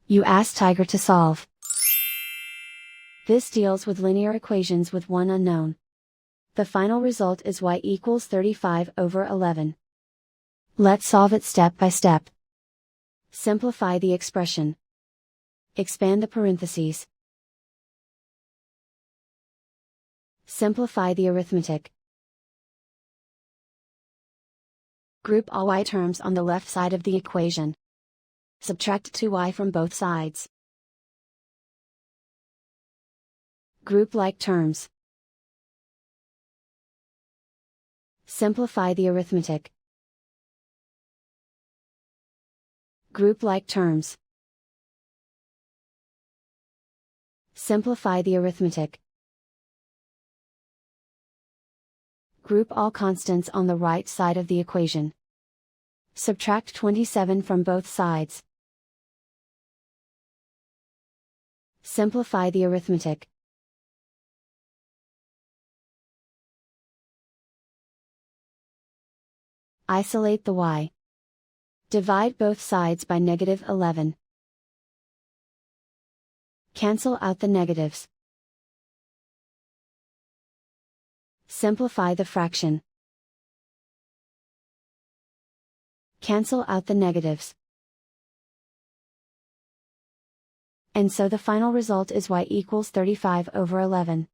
You ask Tiger to solve. This deals with linear equations with one unknown. The final result is y equals 35/11. Let's solve it step by step. Simplify the expression. Expand the parentheses. Simplify the arithmetic. Group all y terms on the left side of the equation. Subtract 2y from both sides. Group like terms. Simplify the arithmetic. Group like terms. Simplify the arithmetic. Group all constants on the right side of the equation. Subtract 27 from both sides. Simplify the arithmetic. Isolate the y. Divide both sides by -11. Cancel out the negatives. Simplify the fraction. Cancel out the negatives. And so the final result is y equals 35/11.